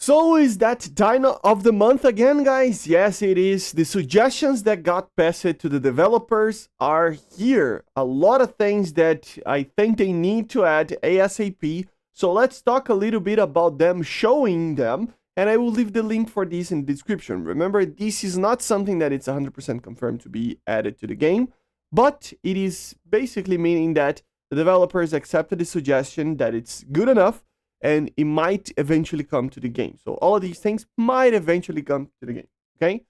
So is that Dino of the month again, guys? Yes, it is. The suggestions that got passed to the developers are here. A lot of things that I think they need to add ASAP. So let's talk a little bit about them, showing them, and I will leave the link for this in the description. Remember, this is not something that it's 100% confirmed to be added to the game, but it is basically meaning that the developers accepted the suggestion that it's good enough and it might eventually come to the game. So all of these things might eventually come to the game, okay?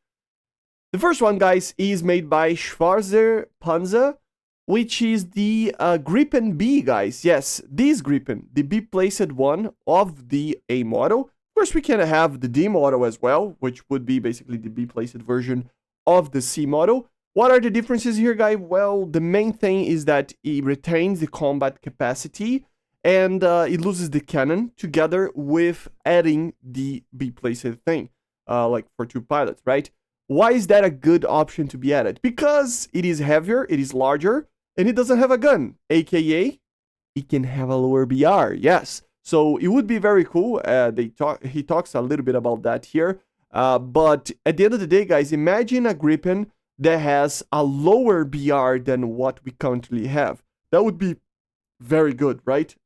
The first one, guys, is made by Schwarzer Panzer, which is the Gripen B, guys. Yes, this Gripen, the B-placed one of the A model. Of course, we can have the D model as well, which would be basically the B-placed version of the C model. What are the differences here, guys? Well, the main thing is that it retains the combat capacity, and it loses the cannon together with adding the B-placed thing, like for 2 pilots, right? Why is that a good option to be added? Because it is heavier, it is larger, and it doesn't have a gun, aka it can have a lower BR, yes. So it would be very cool. He talks a little bit about that here. But at the end of the day, guys, imagine a Gripen that has a lower BR than what we currently have. That would be very good, right?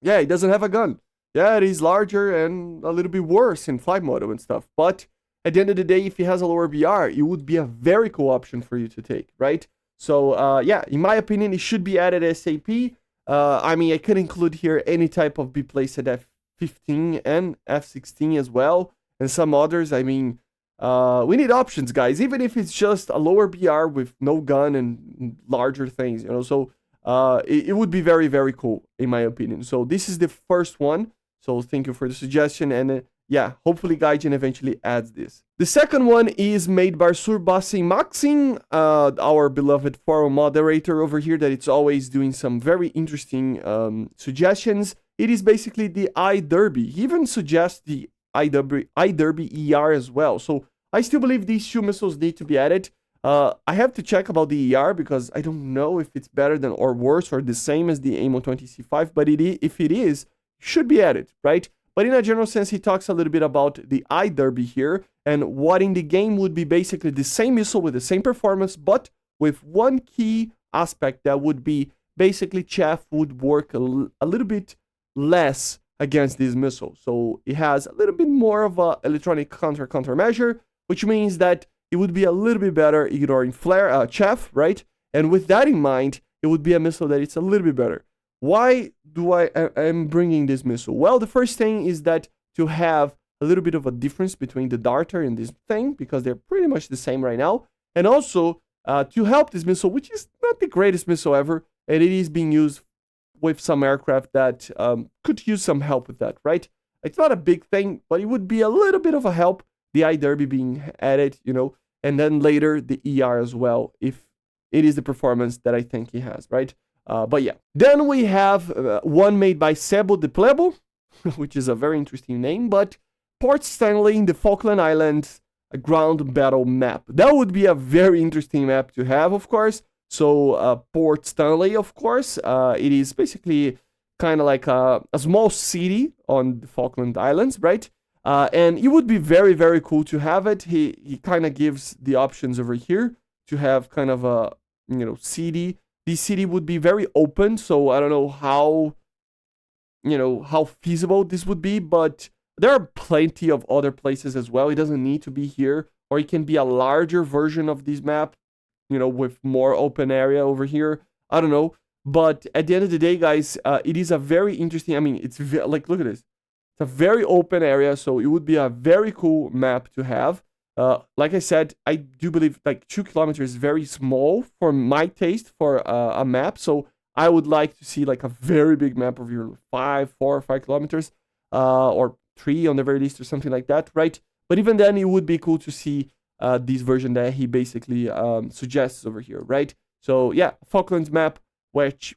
Yeah, it doesn't have a gun. Yeah, it is larger and a little bit worse in flight mode and stuff. But at the end of the day, if it has a lower BR, it would be a very cool option for you to take, right? So, yeah, in my opinion, it should be added ASAP. I mean, I could include here any type of B-placed F15 and F16 as well, and some others. I mean, we need options, guys, even if it's just a lower BR with no gun and larger things, you know, so it would be very, very cool, in my opinion. So this is the first one. So thank you for the suggestion. And yeah, hopefully Gaijin eventually adds this. The second one is made by Surbasi Maxim, our beloved forum moderator over here, that it's always doing some very interesting suggestions. It is basically the iDerby. He even suggests the iDerby ER as well. So I still believe these 2 missiles need to be added. I have to check about the ER because I don't know if it's better than or worse or the same as the AIM-120C5, but if it is, should be added, right? But in a general sense, he talks a little bit about the iDerby here and what in the game would be basically the same missile with the same performance, but with one key aspect that would be basically chaff would work a little bit less against this missile. So it has a little bit more of a electronic countermeasure, which means that it would be a little bit better ignoring flare, chaff, right? And with that in mind, it would be a missile that it's a little bit better. Why do I am bringing this missile? Well, the first thing is that to have a little bit of a difference between the darter and this thing, because they're pretty much the same right now. And also to help this missile, which is not the greatest missile ever, and it is being used with some aircraft that could use some help with that, right? It's not a big thing, but it would be a little bit of a help, the iDerby being added, you know, and then later the ER as well, if it is the performance that I think he has, right? But yeah. Then we have one made by Sebo de Plebo, which is a very interesting name, but Port Stanley in the Falkland Islands, a ground battle map. That would be a very interesting map to have, of course. So Port Stanley, of course, it is basically kind of like a small city on the Falkland Islands, right? And it would be very, very cool to have it. He kind of gives the options over here to have kind of a, you know, city. This city would be very open, so I don't know how, you know, how feasible this would be, but there are plenty of other places as well. It doesn't need to be here, or it can be a larger version of this map, you know, with more open area over here. I don't know. But at the end of the day, guys, it is a very interesting, I mean, it's like, look at this. It's a very open area, so it would be a very cool map to have. Like I said, I do believe like 2 kilometers is very small for my taste for a map. So I would like to see like a very big map of your 4 or 5 kilometers, or 3 on the very least or something like that, right? But even then, it would be cool to see this version that he basically suggests over here, right? So yeah, Falklands map, which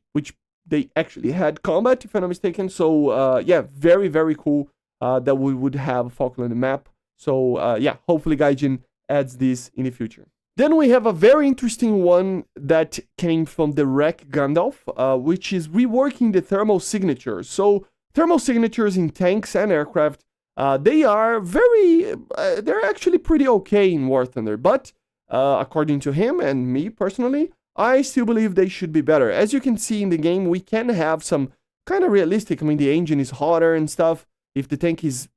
they actually had combat, if I'm not mistaken. So yeah, very, very cool that we would have a Falkland map. So yeah, hopefully Gaijin adds this in the future. Then we have a very interesting one that came from the Wreck Gandalf, which is reworking the thermal signatures. So thermal signatures in tanks and aircraft they are very, they're actually pretty okay in War Thunder, but according to him and me personally, I still believe they should be better. As you can see in the game, we can have some kind of realistic, I mean, the engine is hotter and stuff. If the tank is,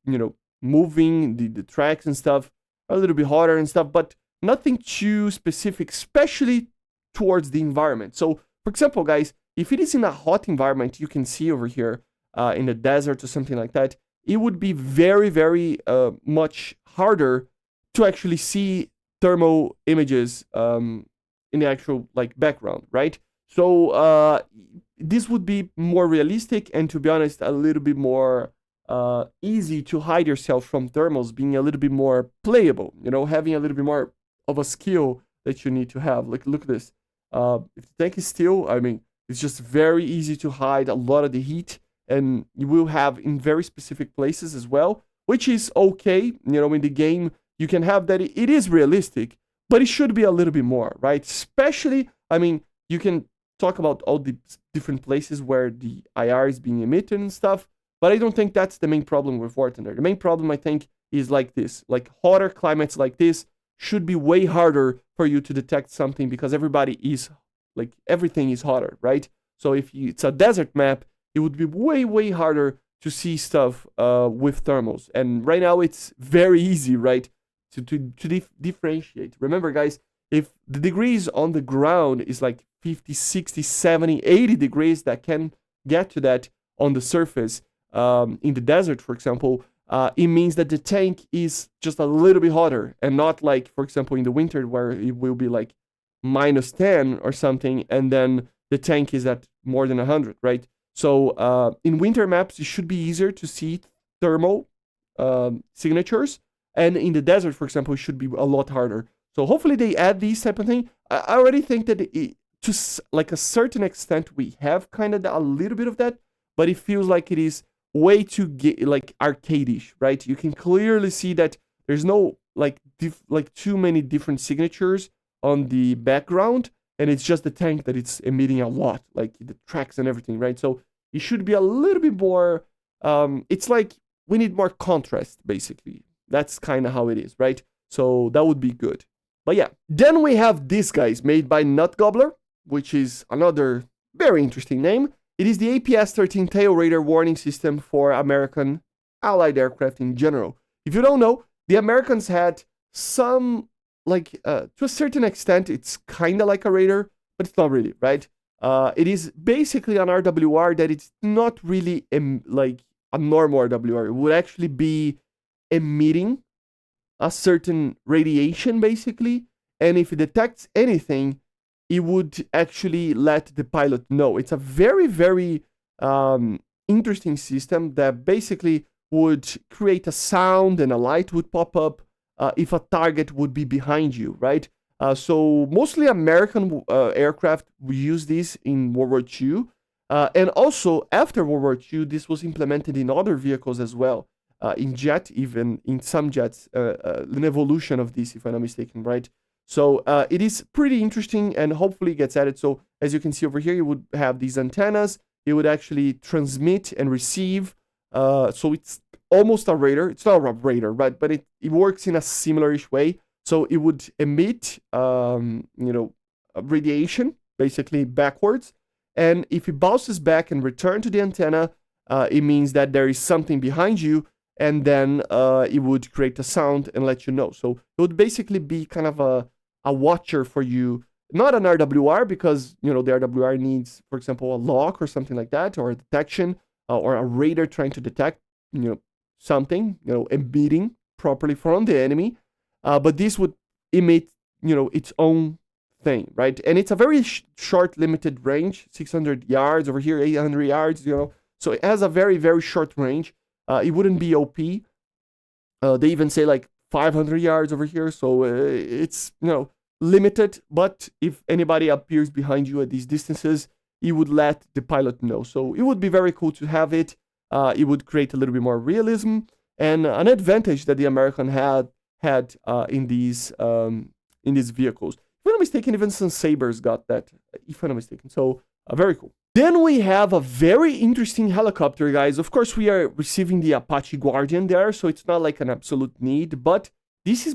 moving, the tracks and stuff, a little bit hotter and stuff, but nothing too specific, especially towards the environment. So, for example, guys, if it is in a hot environment, you can see over here in the desert or something like that, it would be very, very much harder to actually see thermal images in the actual background, right? So this would be more realistic and, to be honest, a little bit more easy to hide yourself from thermals, being a little bit more playable, having a little bit more of a skill that you need to have. Like, look at this. If the tank is still, I mean, it's just very easy to hide a lot of the heat, and you will have in very specific places as well, which is okay. In the game, you can have that. It is realistic, but it should be a little bit more, right? Especially, I mean, you can talk about all the different places where the IR is being emitted and stuff, but I don't think that's the main problem with War Thunder. The main problem, I think, is like this. Like, hotter climates like this should be way harder for you to detect something because everything is hotter, right? So if it's a desert map, it would be way, way harder to see stuff with thermals. And right now it's very easy, right, to differentiate. Remember, guys, if the degrees on the ground is like 50, 60, 70, 80 degrees, that can get to that on the surface in the desert, for example, it means that the tank is just a little bit hotter and not like, for example, in the winter where it will be like -10 or something, and then the tank is at more than 100, right? So in winter maps, it should be easier to see thermal signatures, and in the desert, for example, it should be a lot harder. So hopefully they add these type of thing. I already think that to like a certain extent, we have kind of a little bit of that, but it feels like it is way too arcade-ish, right? You can clearly see that there's no too many different signatures on the background, and it's just the tank that it's emitting a lot, like the tracks and everything, right? So it should be a little bit more, it's like we need more contrast, basically. That's kind of how it is, right? So that would be good. But yeah, then we have this, guys, made by Nut Gobbler, which is another very interesting name. It is the APS-13 tail radar warning system for American allied aircraft in general. If you don't know, the Americans had some, to a certain extent, it's kind of like a radar, but it's not really, right? It is basically an RWR that it's not really like a normal RWR. It would actually be emitting a certain radiation, basically, and if it detects anything, it would actually let the pilot know. It's a very, very interesting system that basically would create a sound and a light would pop up if a target would be behind you, right? So mostly American aircraft use this in World War II. And also, after World War II, this was implemented in other vehicles as well. In jet, even in some jets, an evolution of this, if I'm not mistaken, right? So it is pretty interesting and hopefully gets added. So as you can see over here, you would have these antennas. It would actually transmit and receive. So it's almost a radar. It's not a radar, right? But it works in a similar-ish way. So it would emit, radiation, basically backwards. And if it bounces back and return to the antenna, it means that there is something behind you. And then it would create a sound and let you know. So it would basically be kind of a watcher for you, not an RWR, because the RWR needs, for example, a lock or something like that, or a detection, or a radar trying to detect something, emitting properly from the enemy. But this would emit its own thing, right? And it's a very short, limited range, 600 yards over here, 800 yards, so it has a very, very short range. It wouldn't be OP. They even say like 500 yards over here, so it's limited. But if anybody appears behind you at these distances, it would let the pilot know. So it would be very cool to have it. It would create a little bit more realism and an advantage that the American had in these vehicles. If I'm not mistaken, even some Sabres got that. If I'm not mistaken, so very cool. Then we have a very interesting helicopter, guys. Of course, we are receiving the Apache Guardian there, so it's not like an absolute need, but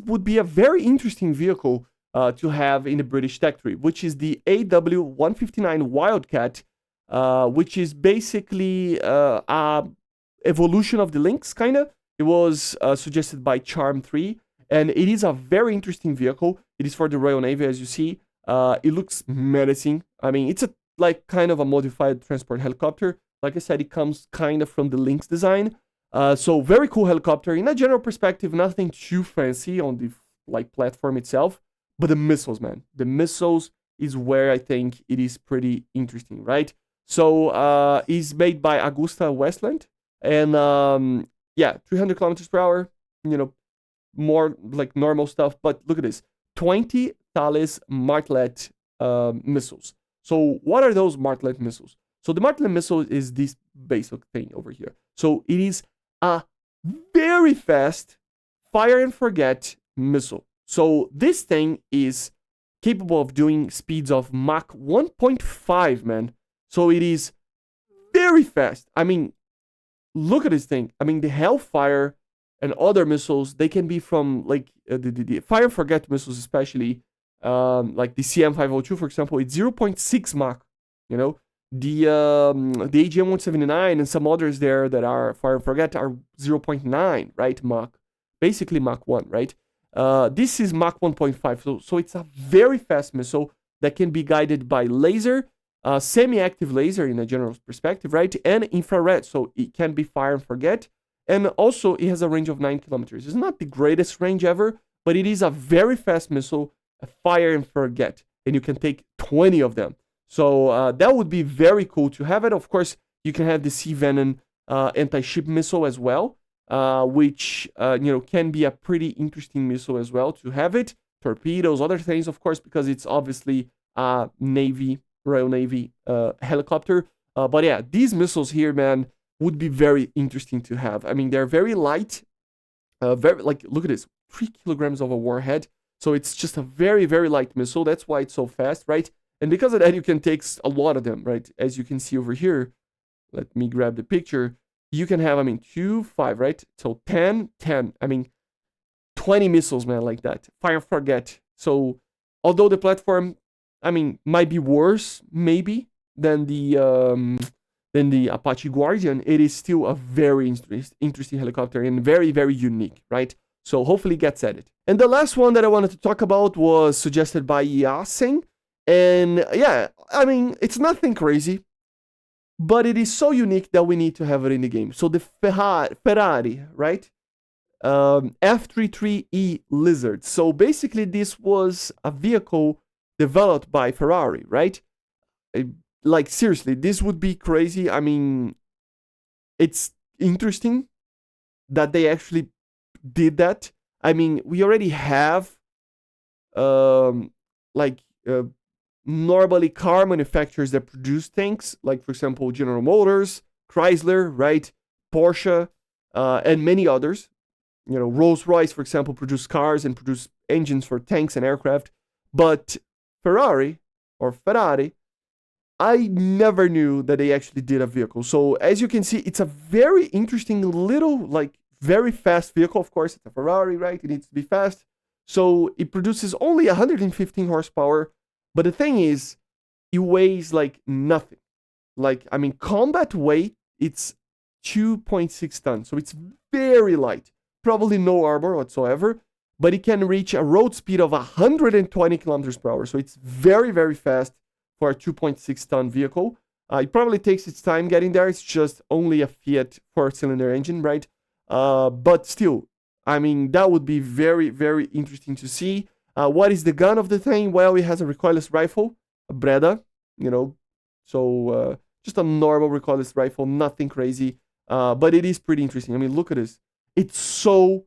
would be a very interesting vehicle to have in the British tech tree, which is the AW159 Wildcat, which is basically a evolution of the Lynx, kind of. It was suggested by Charm 3, and it is a very interesting vehicle. It is for the Royal Navy, as you see. It looks menacing. I mean, it's like kind of a modified transport helicopter. Like I said, it comes kind of from the Lynx design. So very cool helicopter. In a general perspective, nothing too fancy on the like platform itself, but the missiles, man. The missiles is where I think it is pretty interesting, right? So it's made by Augusta Westland, and yeah, 300 kilometers per hour. You know, more like normal stuff. But look at this: 20 Thales Martlet missiles. So what are those Martlet missiles? So the Martlet missile is this basic thing over here. So it is a very fast fire and forget missile. So this thing is capable of doing speeds of Mach 1.5, man. So it is very fast. I mean, look at this thing. I mean, the Hellfire and other missiles, they can be from like the fire and forget missiles, especially like the CM502, for example, it's 0.6 Mach. You know, the AGM179 and some others there that are fire and forget are 0.9, right? Mach, basically Mach 1, right? This is Mach 1.5, so it's a very fast missile that can be guided by laser, semi-active laser in a general perspective, right? And infrared, so it can be fire and forget. And also, it has a range of 9 kilometers. It's not the greatest range ever, but it is a very fast missile, a fire and forget, and you can take 20 of them. So that would be very cool to have it. Of course, you can have the Sea Venom anti-ship missile as well, which can be a pretty interesting missile as well to have it. Torpedoes, other things, of course, because it's obviously a Navy, Royal Navy helicopter. But yeah, these missiles here, man, would be very interesting to have. I mean, they're very light, very like, look at this, 3 kilograms of a warhead. So it's just a very, very light missile. That's why it's so fast, right? And because of that, you can take a lot of them, right? As you can see over here, let me grab the picture. You can have, I mean, 2, 5, right? So 10, 10. I mean, 20 missiles, man, like that. Fire forget. So although the platform, I mean, might be worse, maybe, than the Apache Guardian, it is still a very interesting helicopter and very, very unique, right? So hopefully it gets added. And the last one that I wanted to talk about was suggested by Yasin. And yeah, I mean, it's nothing crazy, but it is so unique that we need to have it in the game. So the Ferrari, right? F333E Lizard. So basically this was a vehicle developed by Ferrari, right? Like seriously, this would be crazy. I mean, it's interesting that they actually did that. I mean, we already have normally car manufacturers that produce things, like for example General Motors, Chrysler, right, Porsche, and many others. You know, Rolls-Royce, for example, produce cars and produce engines for tanks and aircraft. But Ferrari, I never knew that they actually did a vehicle. So as you can see, it's a very interesting little, like, very fast vehicle. Of course, it's a Ferrari, right? It needs to be fast. So it produces only 115 horsepower. But the thing is, it weighs like nothing. Like, I mean, combat weight, it's 2.6 tons. So it's very light. Probably no armor whatsoever. But it can reach a road speed of 120 kilometers per hour. So it's very, very fast for a 2.6 ton vehicle. It probably takes its time getting there. It's just only a Fiat 4-cylinder engine, right? But still, I mean, that would be very, very interesting to see. What is the gun of the thing? Well, it has a recoilless rifle, a Breda, you know. So just a normal recoilless rifle, nothing crazy. But it is pretty interesting. I mean, look at this. It's so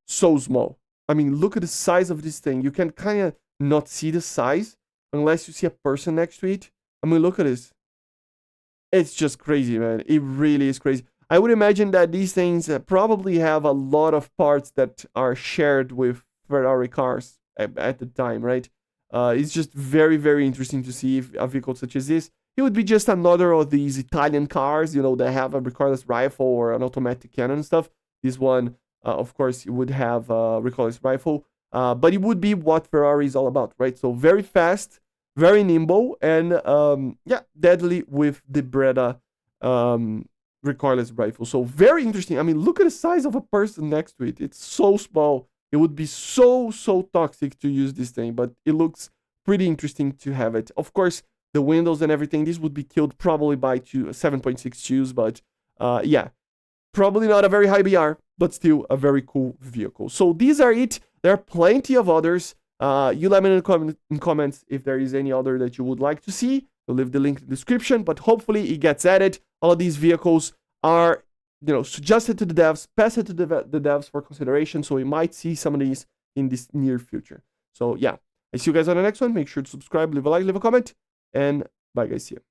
small. I mean, look at the size of this thing. You can kind of not see the size unless you see a person next to it. I mean, look at this. It's just crazy, man. It really is crazy. I would imagine that these things probably have a lot of parts that are shared with Ferrari cars at the time, right? It's just very, very interesting to see if a vehicle such as this. it would be just another of these Italian cars, you know, that have a recoilless rifle or an automatic cannon and stuff. This one, of course, it would have a recoilless rifle, but it would be what Ferrari is all about, right? So very fast, very nimble, and yeah, deadly with the Breda recoilless rifle. So very interesting. I mean, look at the size of a person next to it. It's so small. It would be so toxic to use this thing, but it looks pretty interesting to have it. Of course, the windows and everything, this would be killed probably by 7.62s, but yeah, probably not a very high BR, but still a very cool vehicle. So these are it. There are plenty of others. You let me know in comments if there is any other that you would like to see. I'll leave the link in the description, but hopefully it gets added. All of these vehicles are, you know, suggested to the devs, passed to the devs for consideration, so we might see some of these in this near future. So yeah, I see you guys on the next one. Make sure to subscribe, leave a like, leave a comment, and bye guys, see you.